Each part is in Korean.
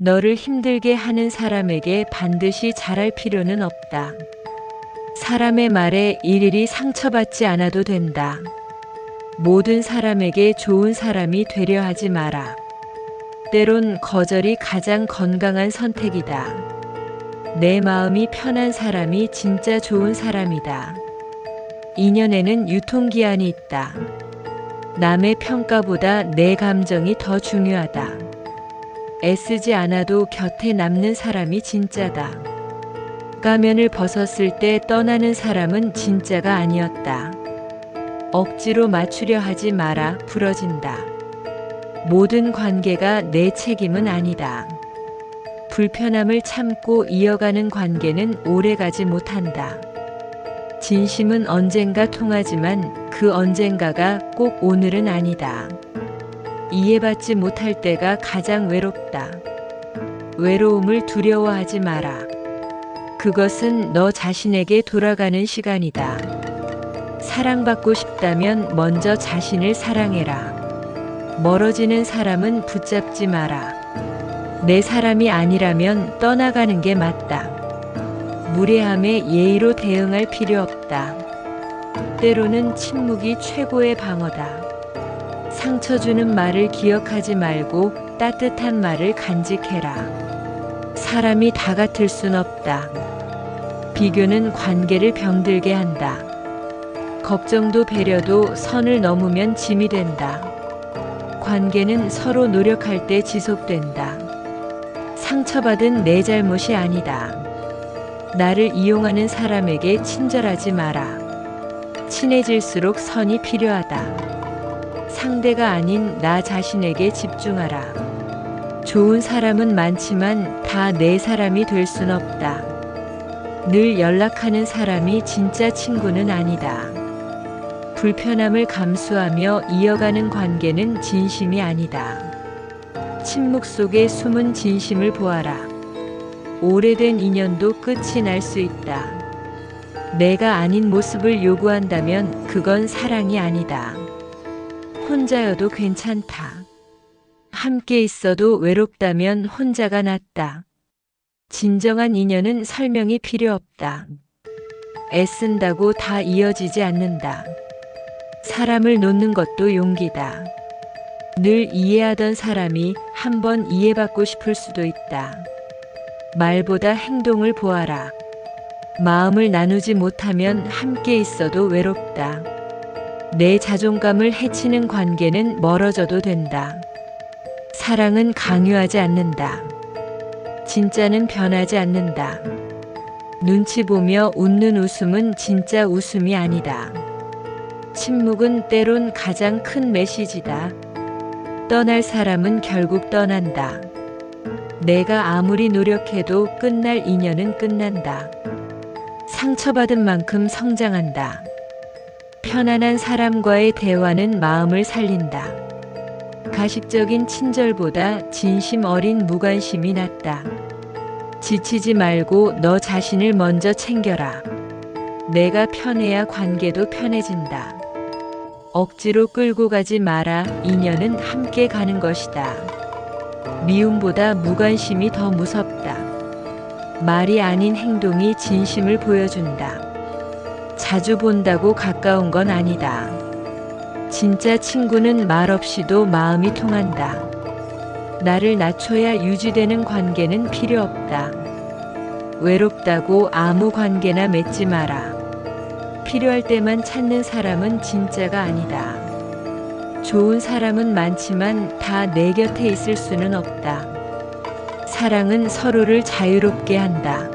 너를 힘들게 하는 사람에게 반드시 잘할 필요는 없다. 사람의 말에 일일이 상처받지 않아도 된다. 모든 사람에게 좋은 사람이 되려 하지 마라. 때론 거절이 가장 건강한 선택이다. 내 마음이 편한 사람이 진짜 좋은 사람이다. 인연에는 유통기한이 있다. 남의 평가보다 내 감정이 더 중요하다. 애쓰지 않아도 곁에 남는 사람이 진짜다. 가면을 벗었을 때 떠나는 사람은 진짜가 아니었다. 억지로 맞추려 하지 마라. 부러진다. 모든 관계가 내 책임은 아니다. 불편함을 참고 이어가는 관계는 오래가지 못한다. 진심은 언젠가 통하지만 그 언젠가가 꼭 오늘은 아니다. 이해받지 못할 때가 가장 외롭다. 외로움을 두려워하지 마라. 그것은 너 자신에게 돌아가는 시간이다. 사랑받고 싶다면 먼저 자신을 사랑해라. 멀어지는 사람은 붙잡지 마라. 내 사람이 아니라면 떠나가는 게 맞다. 무례함에 예의로 대응할 필요 없다. 때로는 침묵이 최고의 방어다. 상처 주는 말을 기억하지 말고 따뜻한 말을 간직해라. 사람이 다 같을 순 없다. 비교는 관계를 병들게 한다. 걱정도 배려도 선을 넘으면 짐이 된다. 관계는 서로 노력할 때 지속된다. 상처받은 내 잘못이 아니다. 나를 이용하는 사람에게 친절하지 마라. 친해질수록 선이 필요하다. 상대가 아닌 나 자신에게 집중하라. 좋은 사람은 많지만 다 내 사람이 될 순 없다. 늘 연락하는 사람이 진짜 친구는 아니다. 불편함을 감수하며 이어가는 관계는 진심이 아니다. 침묵 속에 숨은 진심을 보아라. 오래된 인연도 끝이 날 수 있다. 내가 아닌 모습을 요구한다면 그건 사랑이 아니다. 혼자여도 괜찮다. 함께 있어도 외롭다면 혼자가 낫다. 진정한 인연은 설명이 필요 없다. 애쓴다고 다 이어지지 않는다. 사람을 놓는 것도 용기다. 늘 이해하던 사람이 한번 이해받고 싶을 수도 있다. 말보다 행동을 보아라. 마음을 나누지 못하면 함께 있어도 외롭다. 내 자존감을 해치는 관계는 멀어져도 된다. 사랑은 강요하지 않는다. 진짜는 변하지 않는다. 눈치 보며 웃는 웃음은 진짜 웃음이 아니다. 침묵은 때론 가장 큰 메시지다. 떠날 사람은 결국 떠난다. 내가 아무리 노력해도 끝날 인연은 끝난다. 상처받은 만큼 성장한다. 편안한 사람과의 대화는 마음을 살린다. 가식적인 친절보다 진심 어린 무관심이 낫다. 지치지 말고 너 자신을 먼저 챙겨라. 내가 편해야 관계도 편해진다. 억지로 끌고 가지 마라. 인연은 함께 가는 것이다. 미움보다 무관심이 더 무섭다. 말이 아닌 행동이 진심을 보여준다. 자주 본다고 가까운 건 아니다. 진짜 친구는 말 없이도 마음이 통한다. 나를 낮춰야 유지되는 관계는 필요 없다. 외롭다고 아무 관계나 맺지 마라. 필요할 때만 찾는 사람은 진짜가 아니다. 좋은 사람은 많지만 다 내 곁에 있을 수는 없다. 사랑은 서로를 자유롭게 한다.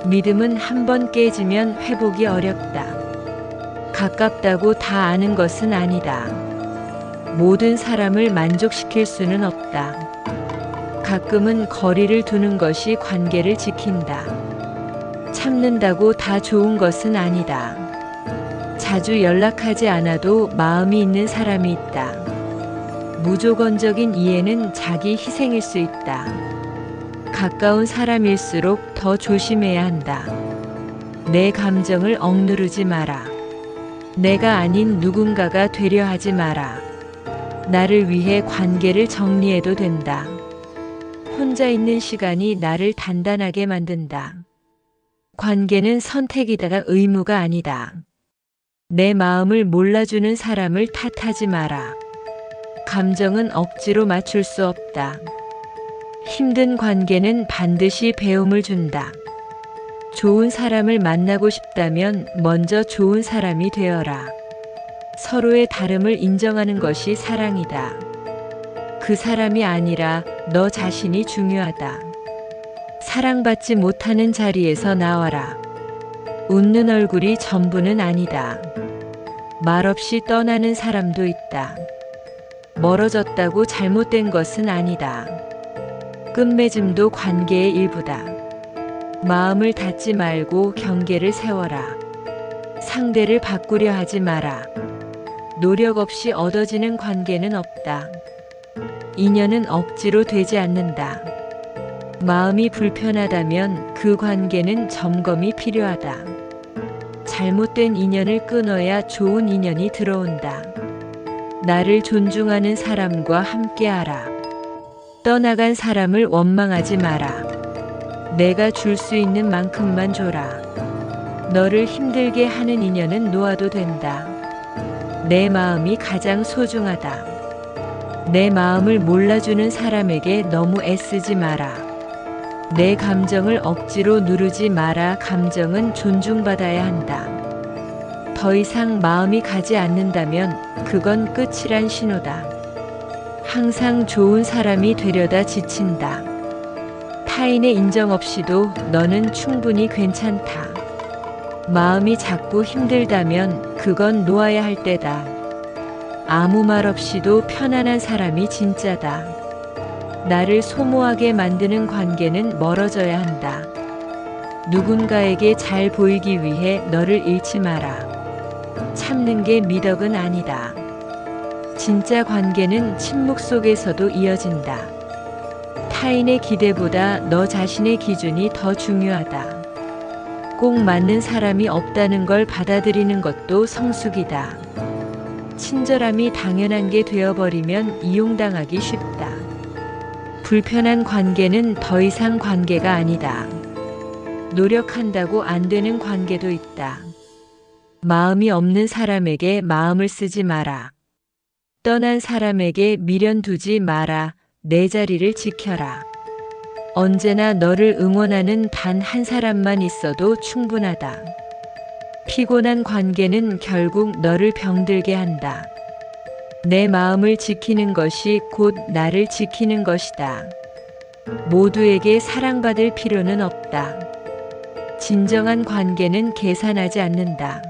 믿음은 한 번 깨지면 회복이 어렵다. 가깝다고 다 아는 것은 아니다. 모든 사람을 만족시킬 수는 없다. 가끔은 거리를 두는 것이 관계를 지킨다. 참는다고 다 좋은 것은 아니다. 자주 연락하지 않아도 마음이 있는 사람이 있다. 무조건적인 이해는 자기 희생일 수 있다. 가까운 사람일수록 더 조심해야 한다. 내 감정을 억누르지 마라. 내가 아닌 누군가가 되려 하지 마라. 나를 위해 관계를 정리해도 된다. 혼자 있는 시간이 나를 단단하게 만든다. 관계는 선택이다가 의무가 아니다. 내 마음을 몰라주는 사람을 탓하지 마라. 감정은 억지로 맞출 수 없다. 힘든 관계는 반드시 배움을 준다. 좋은 사람을 만나고 싶다면 먼저 좋은 사람이 되어라. 서로의 다름을 인정하는 것이 사랑이다. 그 사람이 아니라 너 자신이 중요하다. 사랑받지 못하는 자리에서 나와라. 웃는 얼굴이 전부는 아니다. 말없이 떠나는 사람도 있다. 멀어졌다고 잘못된 것은 아니다. 끝맺음도 관계의 일부다. 마음을 닫지 말고 경계를 세워라. 상대를 바꾸려 하지 마라. 노력 없이 얻어지는 관계는 없다. 인연은 억지로 되지 않는다. 마음이 불편하다면 그 관계는 점검이 필요하다. 잘못된 인연을 끊어야 좋은 인연이 들어온다. 나를 존중하는 사람과 함께하라. 떠나간 사람을 원망하지 마라. 내가 줄 수 있는 만큼만 줘라. 너를 힘들게 하는 인연은 놓아도 된다. 내 마음이 가장 소중하다. 내 마음을 몰라주는 사람에게 너무 애쓰지 마라. 내 감정을 억지로 누르지 마라. 감정은 존중받아야 한다. 더 이상 마음이 가지 않는다면 그건 끝이란 신호다. 항상 좋은 사람이 되려다 지친다. 타인의 인정 없이도 너는 충분히 괜찮다. 마음이 자꾸 힘들다면 그건 놓아야 할 때다. 아무 말 없이도 편안한 사람이 진짜다. 나를 소모하게 만드는 관계는 멀어져야 한다. 누군가에게 잘 보이기 위해 너를 잃지 마라. 참는 게 미덕은 아니다. 진짜 관계는 침묵 속에서도 이어진다. 타인의 기대보다 너 자신의 기준이 더 중요하다. 꼭 맞는 사람이 없다는 걸 받아들이는 것도 성숙이다. 친절함이 당연한 게 되어버리면 이용당하기 쉽다. 불편한 관계는 더 이상 관계가 아니다. 노력한다고 안 되는 관계도 있다. 마음이 없는 사람에게 마음을 쓰지 마라. 떠난 사람에게 미련 두지 마라. 내 자리를 지켜라. 언제나 너를 응원하는 단 한 사람만 있어도 충분하다. 피곤한 관계는 결국 너를 병들게 한다. 내 마음을 지키는 것이 곧 나를 지키는 것이다. 모두에게 사랑받을 필요는 없다. 진정한 관계는 계산하지 않는다.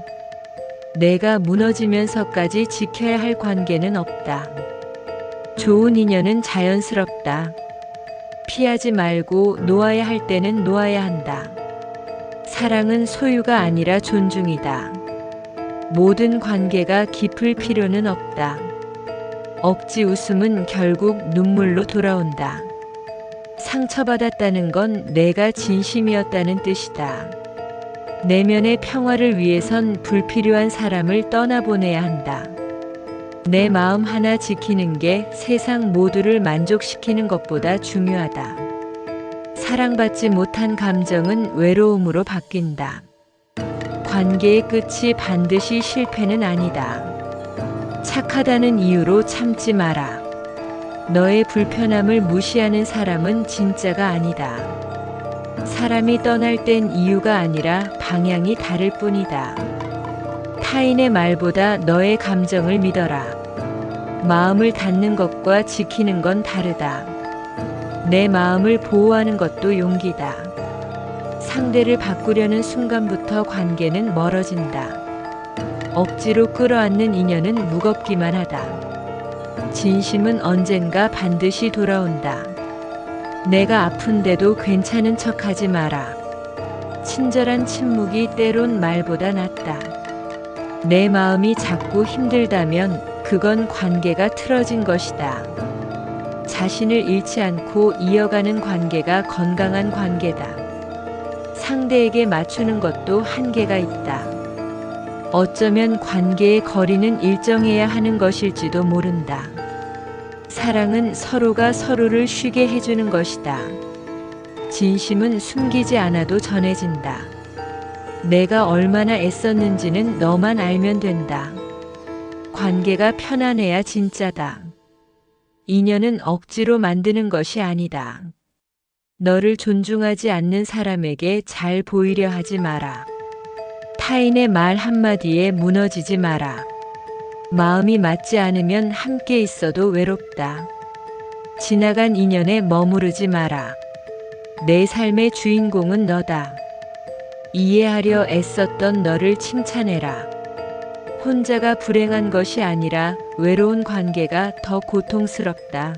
내가 무너지면서까지 지켜야 할 관계는 없다. 좋은 인연은 자연스럽다. 피하지 말고 놓아야 할 때는 놓아야 한다. 사랑은 소유가 아니라 존중이다. 모든 관계가 깊을 필요는 없다. 억지 웃음은 결국 눈물로 돌아온다. 상처받았다는 건 내가 진심이었다는 뜻이다. 내면의 평화를 위해선 불필요한 사람을 떠나보내야 한다. 내 마음 하나 지키는 게 세상 모두를 만족시키는 것보다 중요하다. 사랑받지 못한 감정은 외로움으로 바뀐다. 관계의 끝이 반드시 실패는 아니다. 착하다는 이유로 참지 마라. 너의 불편함을 무시하는 사람은 진짜가 아니다. 사람이 떠날 땐 이유가 아니라 방향이 다를 뿐이다. 타인의 말보다 너의 감정을 믿어라. 마음을 닫는 것과 지키는 건 다르다. 내 마음을 보호하는 것도 용기다. 상대를 바꾸려는 순간부터 관계는 멀어진다. 억지로 끌어안는 인연은 무겁기만 하다. 진심은 언젠가 반드시 돌아온다. 내가 아픈데도 괜찮은 척하지 마라. 친절한 침묵이 때론 말보다 낫다. 내 마음이 자꾸 힘들다면 그건 관계가 틀어진 것이다. 자신을 잃지 않고 이어가는 관계가 건강한 관계다. 상대에게 맞추는 것도 한계가 있다. 어쩌면 관계의 거리는 일정해야 하는 것일지도 모른다. 사랑은 서로가 서로를 쉬게 해주는 것이다. 진심은 숨기지 않아도 전해진다. 내가 얼마나 애썼는지는 너만 알면 된다. 관계가 편안해야 진짜다. 인연은 억지로 만드는 것이 아니다. 너를 존중하지 않는 사람에게 잘 보이려 하지 마라. 타인의 말 한마디에 무너지지 마라. 마음이 맞지 않으면 함께 있어도 외롭다. 지나간 인연에 머무르지 마라. 내 삶의 주인공은 너다. 이해하려 애썼던 너를 칭찬해라. 혼자가 불행한 것이 아니라 외로운 관계가 더 고통스럽다.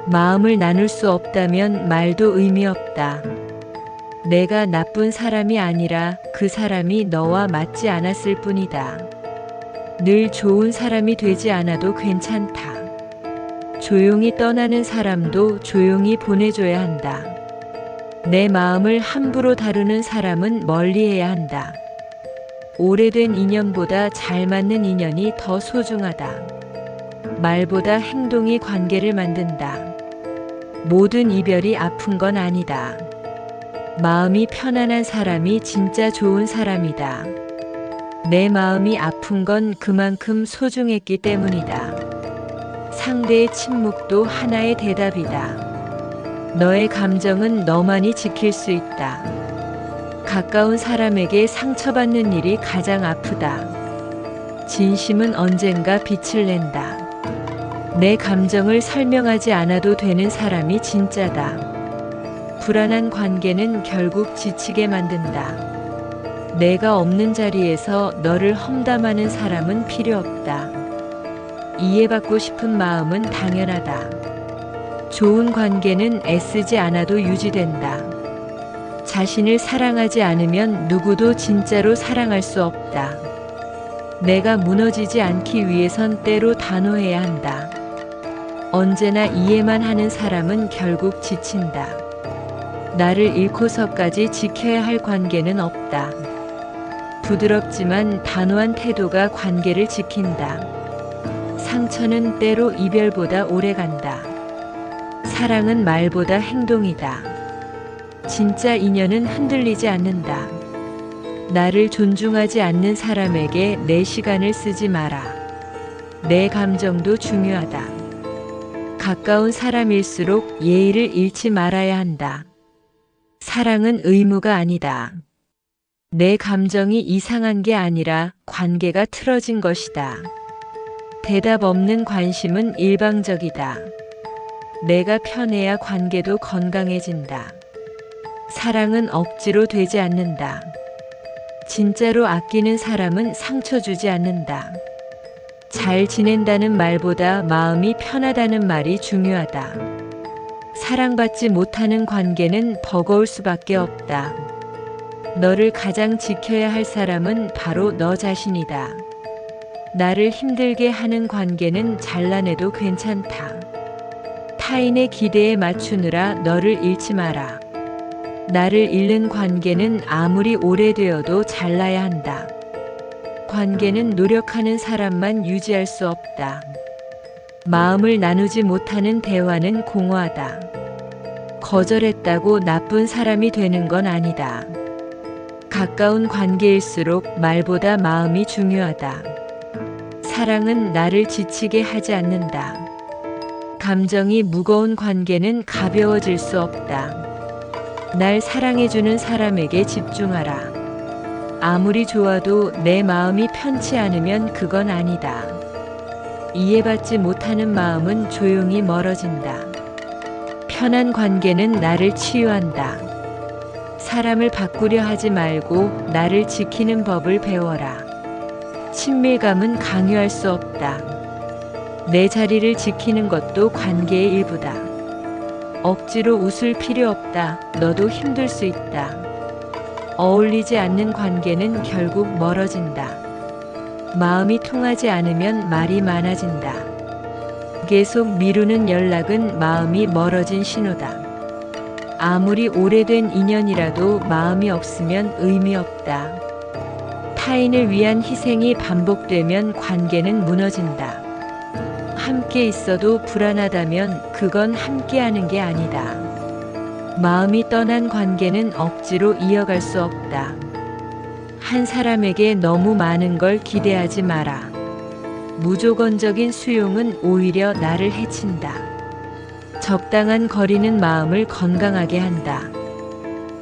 마음을 나눌 수 없다면 말도 의미 없다. 내가 나쁜 사람이 아니라 그 사람이 너와 맞지 않았을 뿐이다. 늘 좋은 사람이 되지 않아도 괜찮다. 조용히 떠나는 사람도 조용히 보내줘야 한다. 내 마음을 함부로 다루는 사람은 멀리해야 한다. 오래된 인연보다 잘 맞는 인연이 더 소중하다. 말보다 행동이 관계를 만든다. 모든 이별이 아픈 건 아니다. 마음이 편안한 사람이 진짜 좋은 사람이다. 내 마음이 아픈 건 그만큼 소중했기 때문이다. 상대의 침묵도 하나의 대답이다. 너의 감정은 너만이 지킬 수 있다. 가까운 사람에게 상처받는 일이 가장 아프다. 진심은 언젠가 빛을 낸다. 내 감정을 설명하지 않아도 되는 사람이 진짜다. 불안한 관계는 결국 지치게 만든다. 내가 없는 자리에서 너를 험담하는 사람은 필요 없다. 이해받고 싶은 마음은 당연하다. 좋은 관계는 애쓰지 않아도 유지된다. 자신을 사랑하지 않으면 누구도 진짜로 사랑할 수 없다. 내가 무너지지 않기 위해선 때로 단호해야 한다. 언제나 이해만 하는 사람은 결국 지친다. 나를 잃고서까지 지켜야 할 관계는 없다. 부드럽지만 단호한 태도가 관계를 지킨다. 상처는 때로 이별보다 오래간다. 사랑은 말보다 행동이다. 진짜 인연은 흔들리지 않는다. 나를 존중하지 않는 사람에게 내 시간을 쓰지 마라. 내 감정도 중요하다. 가까운 사람일수록 예의를 잃지 말아야 한다. 사랑은 의무가 아니다. 내 감정이 이상한 게 아니라 관계가 틀어진 것이다. 대답 없는 관심은 일방적이다. 내가 편해야 관계도 건강해진다. 사랑은 억지로 되지 않는다. 진짜로 아끼는 사람은 상처 주지 않는다. 잘 지낸다는 말보다 마음이 편하다는 말이 중요하다. 사랑받지 못하는 관계는 버거울 수밖에 없다. 너를 가장 지켜야 할 사람은 바로 너 자신이다. 나를 힘들게 하는 관계는 잘라내도 괜찮다. 타인의 기대에 맞추느라 너를 잃지 마라. 나를 잃는 관계는 아무리 오래되어도 잘라야 한다. 관계는 노력하는 사람만 유지할 수 없다. 마음을 나누지 못하는 대화는 공허하다. 거절했다고 나쁜 사람이 되는 건 아니다. 가까운 관계일수록 말보다 마음이 중요하다. 사랑은 나를 지치게 하지 않는다. 감정이 무거운 관계는 가벼워질 수 없다. 날 사랑해주는 사람에게 집중하라. 아무리 좋아도 내 마음이 편치 않으면 그건 아니다. 이해받지 못하는 마음은 조용히 멀어진다. 편한 관계는 나를 치유한다. 사람을 바꾸려 하지 말고 나를 지키는 법을 배워라. 친밀감은 강요할 수 없다. 내 자리를 지키는 것도 관계의 일부다. 억지로 웃을 필요 없다. 너도 힘들 수 있다. 어울리지 않는 관계는 결국 멀어진다. 마음이 통하지 않으면 말이 많아진다. 계속 미루는 연락은 마음이 멀어진 신호다. 아무리 오래된 인연이라도 마음이 없으면 의미 없다. 타인을 위한 희생이 반복되면 관계는 무너진다. 함께 있어도 불안하다면 그건 함께하는 게 아니다. 마음이 떠난 관계는 억지로 이어갈 수 없다. 한 사람에게 너무 많은 걸 기대하지 마라. 무조건적인 수용은 오히려 나를 해친다. 적당한 거리는 마음을 건강하게 한다.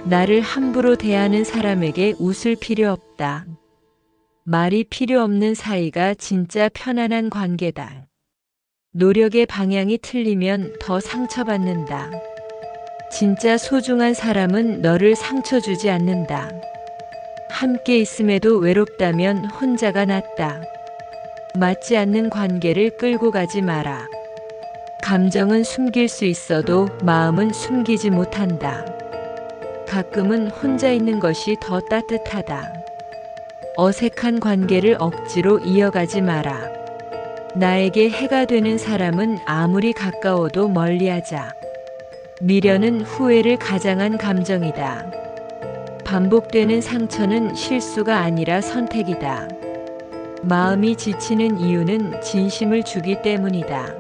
나를 함부로 대하는 사람에게 웃을 필요 없다. 말이 필요 없는 사이가 진짜 편안한 관계다. 노력의 방향이 틀리면 더 상처받는다. 진짜 소중한 사람은 너를 상처 주지 않는다. 함께 있음에도 외롭다면 혼자가 낫다. 맞지 않는 관계를 끌고 가지 마라. 감정은 숨길 수 있어도 마음은 숨기지 못한다. 가끔은 혼자 있는 것이 더 따뜻하다. 어색한 관계를 억지로 이어가지 마라. 나에게 해가 되는 사람은 아무리 가까워도 멀리하자. 미련은 후회를 가장한 감정이다. 반복되는 상처는 실수가 아니라 선택이다. 마음이 지치는 이유는 진심을 주기 때문이다.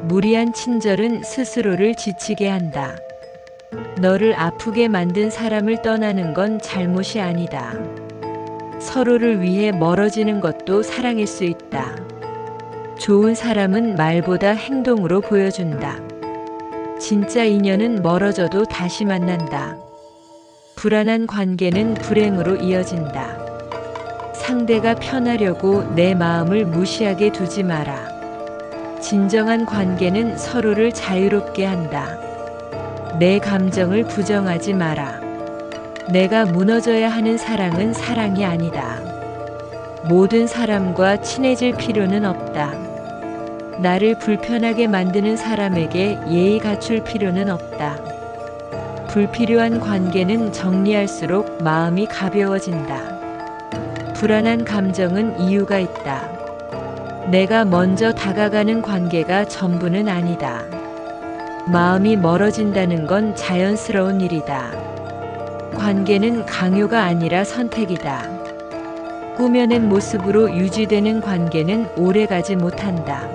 무리한 친절은 스스로를 지치게 한다. 너를 아프게 만든 사람을 떠나는 건 잘못이 아니다. 서로를 위해 멀어지는 것도 사랑일 수 있다. 좋은 사람은 말보다 행동으로 보여준다. 진짜 인연은 멀어져도 다시 만난다. 불안한 관계는 불행으로 이어진다. 상대가 편하려고 내 마음을 무시하게 두지 마라. 진정한 관계는 서로를 자유롭게 한다. 내 감정을 부정하지 마라. 내가 무너져야 하는 사랑은 사랑이 아니다. 모든 사람과 친해질 필요는 없다. 나를 불편하게 만드는 사람에게 예의 갖출 필요는 없다. 불필요한 관계는 정리할수록 마음이 가벼워진다. 불안한 감정은 이유가 있다. 내가 먼저 다가가는 관계가 전부는 아니다. 마음이 멀어진다는 건 자연스러운 일이다. 관계는 강요가 아니라 선택이다. 꾸며낸 모습으로 유지되는 관계는 오래가지 못한다.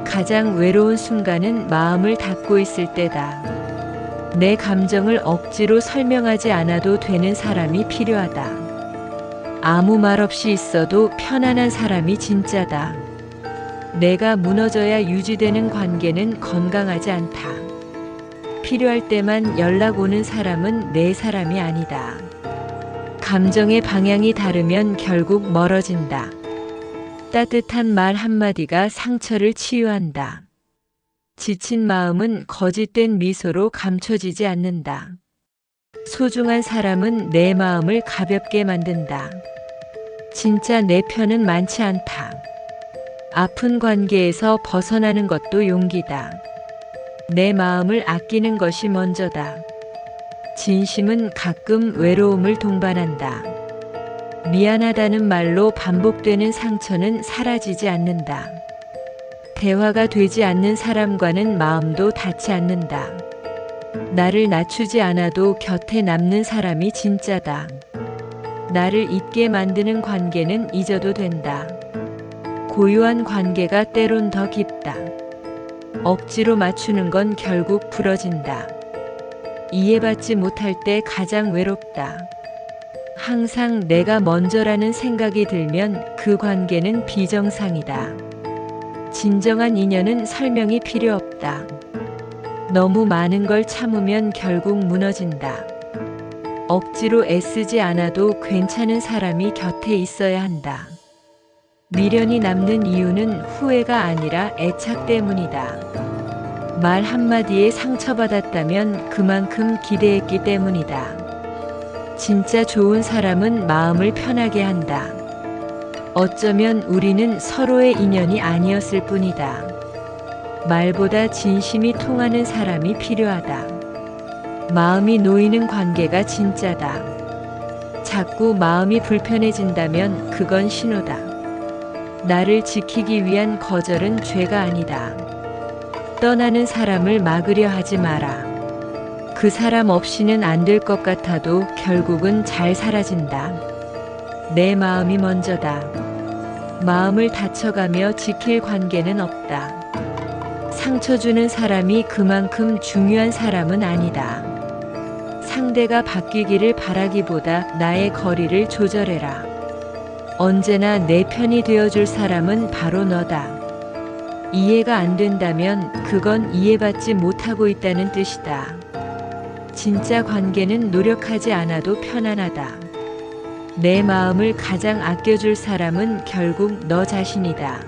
가장 외로운 순간은 마음을 닫고 있을 때다. 내 감정을 억지로 설명하지 않아도 되는 사람이 필요하다. 아무 말 없이 있어도 편안한 사람이 진짜다. 내가 무너져야 유지되는 관계는 건강하지 않다. 필요할 때만 연락 오는 사람은 내 사람이 아니다. 감정의 방향이 다르면 결국 멀어진다. 따뜻한 말 한마디가 상처를 치유한다. 지친 마음은 거짓된 미소로 감춰지지 않는다. 소중한 사람은 내 마음을 가볍게 만든다. 진짜 내 편은 많지 않다. 아픈 관계에서 벗어나는 것도 용기다. 내 마음을 아끼는 것이 먼저다. 진심은 가끔 외로움을 동반한다. 미안하다는 말로 반복되는 상처는 사라지지 않는다. 대화가 되지 않는 사람과는 마음도 닿지 않는다. 나를 낮추지 않아도 곁에 남는 사람이 진짜다. 나를 잊게 만드는 관계는 잊어도 된다. 고유한 관계가 때론 더 깊다. 억지로 맞추는 건 결국 부러진다. 이해받지 못할 때 가장 외롭다. 항상 내가 먼저라는 생각이 들면 그 관계는 비정상이다. 진정한 인연은 설명이 필요 없다. 너무 많은 걸 참으면 결국 무너진다. 억지로 애쓰지 않아도 괜찮은 사람이 곁에 있어야 한다. 미련이 남는 이유는 후회가 아니라 애착 때문이다. 말 한마디에 상처받았다면 그만큼 기대했기 때문이다. 진짜 좋은 사람은 마음을 편하게 한다. 어쩌면 우리는 서로의 인연이 아니었을 뿐이다. 말보다 진심이 통하는 사람이 필요하다. 마음이 놓이는 관계가 진짜다. 자꾸 마음이 불편해진다면 그건 신호다. 나를 지키기 위한 거절은 죄가 아니다. 떠나는 사람을 막으려 하지 마라. 그 사람 없이는 안 될 것 같아도 결국은 잘 사라진다. 내 마음이 먼저다. 마음을 다쳐가며 지킬 관계는 없다. 상처 주는 사람이 그만큼 중요한 사람은 아니다. 상대가 바뀌기를 바라기보다 나의 거리를 조절해라. 언제나 내 편이 되어줄 사람은 바로 너다. 이해가 안 된다면 그건 이해받지 못하고 있다는 뜻이다. 진짜 관계는 노력하지 않아도 편안하다. 내 마음을 가장 아껴줄 사람은 결국 너 자신이다.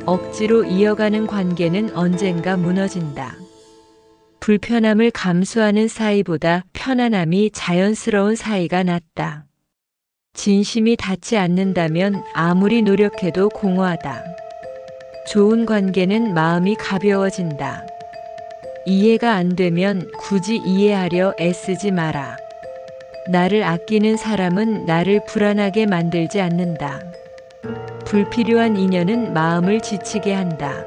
억지로 이어가는 관계는 언젠가 무너진다. 불편함을 감수하는 사이보다 편안함이 자연스러운 사이가 낫다. 진심이 닿지 않는다면 아무리 노력해도 공허하다. 좋은 관계는 마음이 가벼워진다. 이해가 안 되면 굳이 이해하려 애쓰지 마라. 나를 아끼는 사람은 나를 불안하게 만들지 않는다. 불필요한 인연은 마음을 지치게 한다.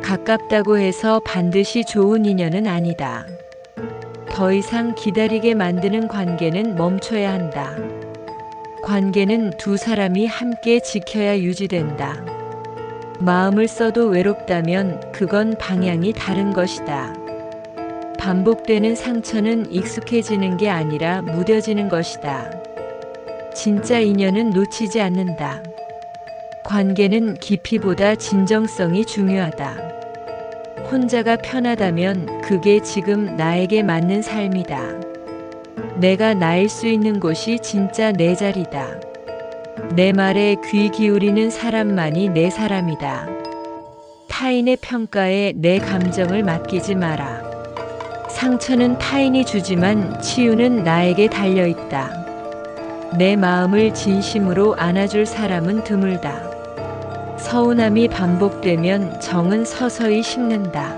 가깝다고 해서 반드시 좋은 인연은 아니다. 더 이상 기다리게 만드는 관계는 멈춰야 한다. 관계는 두 사람이 함께 지켜야 유지된다. 마음을 써도 외롭다면 그건 방향이 다른 것이다. 반복되는 상처는 익숙해지는 게 아니라 무뎌지는 것이다. 진짜 인연은 놓치지 않는다. 관계는 깊이보다 진정성이 중요하다. 혼자가 편하다면 그게 지금 나에게 맞는 삶이다. 내가 나일 수 있는 곳이 진짜 내 자리다. 내 말에 귀 기울이는 사람만이 내 사람이다. 타인의 평가에 내 감정을 맡기지 마라. 상처는 타인이 주지만 치유는 나에게 달려있다. 내 마음을 진심으로 안아줄 사람은 드물다. 서운함이 반복되면 정은 서서히 식는다.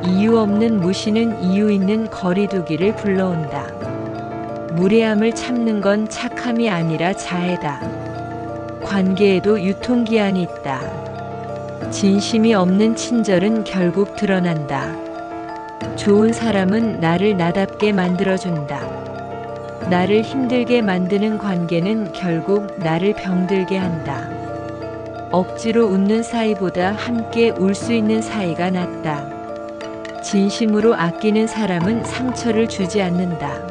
이유 없는 무시는 이유 있는 거리두기를 불러온다. 무례함을 참는 건 착함이 아니라 자애다. 관계에도 유통기한이 있다. 진심이 없는 친절은 결국 드러난다. 좋은 사람은 나를 나답게 만들어준다. 나를 힘들게 만드는 관계는 결국 나를 병들게 한다. 억지로 웃는 사이보다 함께 울 수 있는 사이가 낫다. 진심으로 아끼는 사람은 상처를 주지 않는다.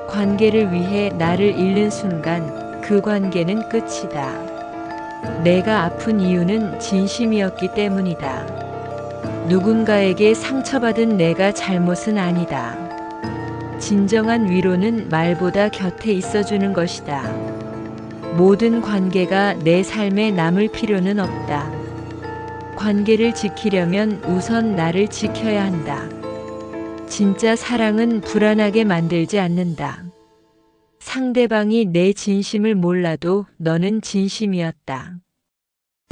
관계를 위해 나를 잃는 순간 그 관계는 끝이다. 내가 아픈 이유는 진심이었기 때문이다. 누군가에게 상처받은 내가 잘못은 아니다. 진정한 위로는 말보다 곁에 있어주는 것이다. 모든 관계가 내 삶에 남을 필요는 없다. 관계를 지키려면 우선 나를 지켜야 한다. 진짜 사랑은 불안하게 만들지 않는다. 상대방이 내 진심을 몰라도 너는 진심이었다.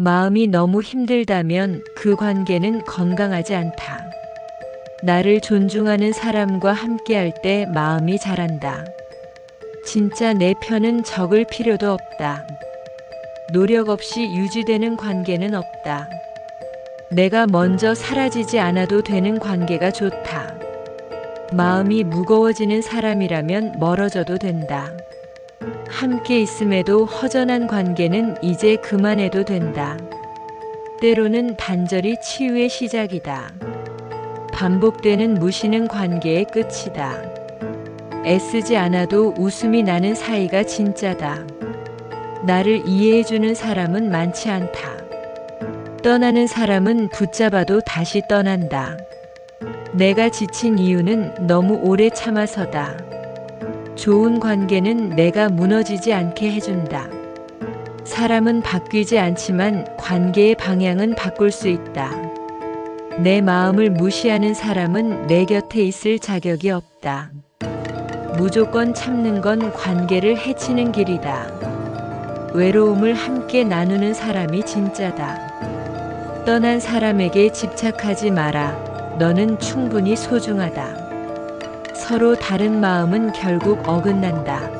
마음이 너무 힘들다면 그 관계는 건강하지 않다. 나를 존중하는 사람과 함께할 때 마음이 자란다. 진짜 내 편은 적을 필요도 없다. 노력 없이 유지되는 관계는 없다. 내가 먼저 사라지지 않아도 되는 관계가 좋다. 마음이 무거워지는 사람이라면 멀어져도 된다. 함께 있음에도 허전한 관계는 이제 그만해도 된다. 때로는 단절이 치유의 시작이다. 반복되는 무시는 관계의 끝이다. 애쓰지 않아도 웃음이 나는 사이가 진짜다. 나를 이해해주는 사람은 많지 않다. 떠나는 사람은 붙잡아도 다시 떠난다. 내가 지친 이유는 너무 오래 참아서다. 좋은 관계는 내가 무너지지 않게 해준다. 사람은 바뀌지 않지만 관계의 방향은 바꿀 수 있다. 내 마음을 무시하는 사람은 내 곁에 있을 자격이 없다. 무조건 참는 건 관계를 해치는 길이다. 외로움을 함께 나누는 사람이 진짜다. 떠난 사람에게 집착하지 마라. 너는 충분히 소중하다. 서로 다른 마음은 결국 어긋난다.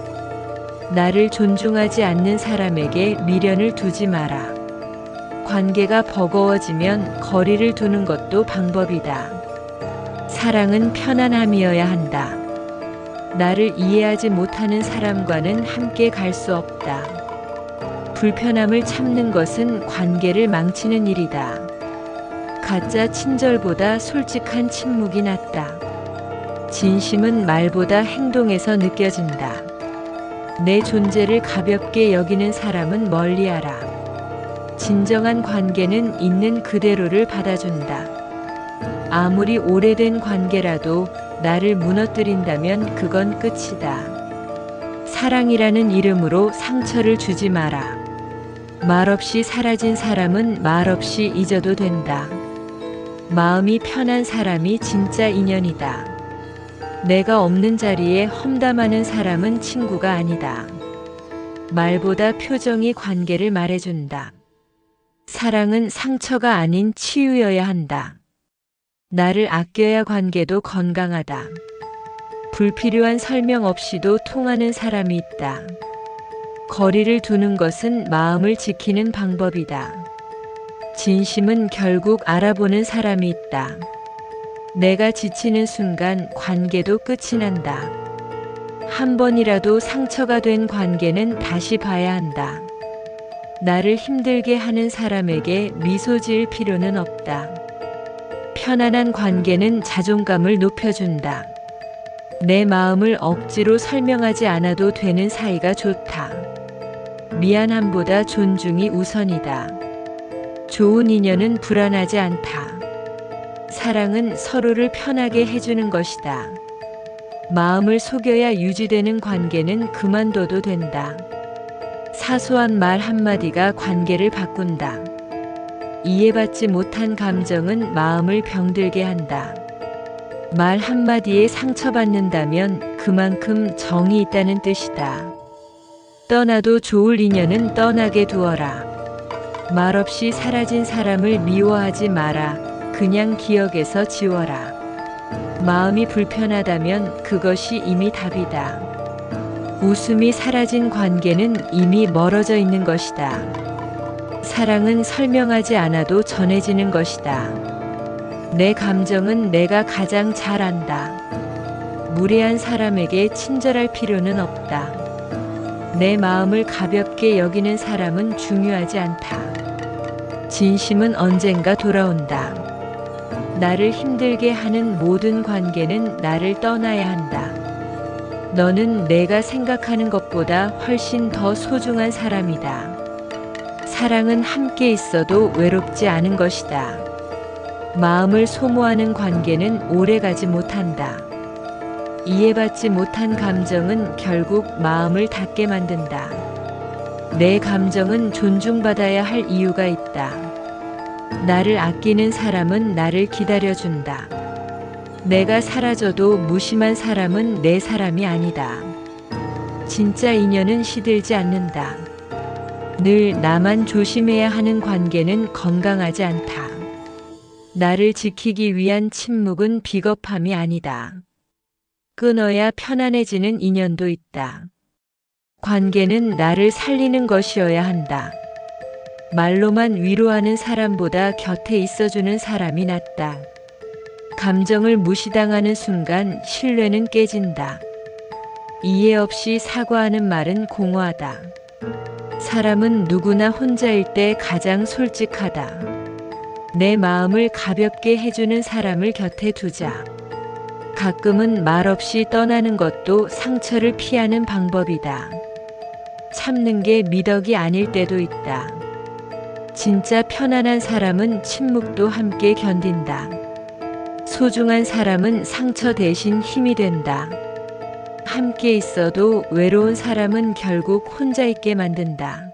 나를 존중하지 않는 사람에게 미련을 두지 마라. 관계가 버거워지면 거리를 두는 것도 방법이다. 사랑은 편안함이어야 한다. 나를 이해하지 못하는 사람과는 함께 갈 수 없다. 불편함을 참는 것은 관계를 망치는 일이다. 가짜 친절보다 솔직한 침묵이 낫다. 진심은 말보다 행동에서 느껴진다. 내 존재를 가볍게 여기는 사람은 멀리하라. 진정한 관계는 있는 그대로를 받아준다. 아무리 오래된 관계라도 나를 무너뜨린다면 그건 끝이다. 사랑이라는 이름으로 상처를 주지 마라. 말없이 사라진 사람은 말없이 잊어도 된다. 마음이 편한 사람이 진짜 인연이다. 내가 없는 자리에 험담하는 사람은 친구가 아니다. 말보다 표정이 관계를 말해준다. 사랑은 상처가 아닌 치유여야 한다. 나를 아껴야 관계도 건강하다. 불필요한 설명 없이도 통하는 사람이 있다. 거리를 두는 것은 마음을 지키는 방법이다. 진심은 결국 알아보는 사람이 있다. 내가 지치는 순간 관계도 끝이 난다. 한 번이라도 상처가 된 관계는 다시 봐야 한다. 나를 힘들게 하는 사람에게 미소 지을 필요는 없다. 편안한 관계는 자존감을 높여준다. 내 마음을 억지로 설명하지 않아도 되는 사이가 좋다. 미안함보다 존중이 우선이다. 좋은 인연은 불안하지 않다. 사랑은 서로를 편하게 해주는 것이다. 마음을 속여야 유지되는 관계는 그만둬도 된다. 사소한 말 한마디가 관계를 바꾼다. 이해받지 못한 감정은 마음을 병들게 한다. 말 한마디에 상처받는다면 그만큼 정이 있다는 뜻이다. 떠나도 좋을 인연은 떠나게 두어라. 말없이 사라진 사람을 미워하지 마라. 그냥 기억에서 지워라. 마음이 불편하다면 그것이 이미 답이다. 웃음이 사라진 관계는 이미 멀어져 있는 것이다. 사랑은 설명하지 않아도 전해지는 것이다. 내 감정은 내가 가장 잘 안다. 무례한 사람에게 친절할 필요는 없다. 내 마음을 가볍게 여기는 사람은 중요하지 않다. 진심은 언젠가 돌아온다. 나를 힘들게 하는 모든 관계는 나를 떠나야 한다. 너는 내가 생각하는 것보다 훨씬 더 소중한 사람이다. 사랑은 함께 있어도 외롭지 않은 것이다. 마음을 소모하는 관계는 오래가지 못한다. 이해받지 못한 감정은 결국 마음을 닫게 만든다. 내 감정은 존중받아야 할 이유가 있다. 나를 아끼는 사람은 나를 기다려준다. 내가 사라져도 무심한 사람은 내 사람이 아니다. 진짜 인연은 시들지 않는다. 늘 나만 조심해야 하는 관계는 건강하지 않다. 나를 지키기 위한 침묵은 비겁함이 아니다. 끊어야 편안해지는 인연도 있다. 관계는 나를 살리는 것이어야 한다. 말로만 위로하는 사람보다 곁에 있어주는 사람이 낫다. 감정을 무시당하는 순간 신뢰는 깨진다. 이해 없이 사과하는 말은 공허하다. 사람은 누구나 혼자일 때 가장 솔직하다. 내 마음을 가볍게 해주는 사람을 곁에 두자. 가끔은 말없이 떠나는 것도 상처를 피하는 방법이다. 참는 게 미덕이 아닐 때도 있다. 진짜 편안한 사람은 침묵도 함께 견딘다. 소중한 사람은 상처 대신 힘이 된다. 함께 있어도 외로운 사람은 결국 혼자 있게 만든다.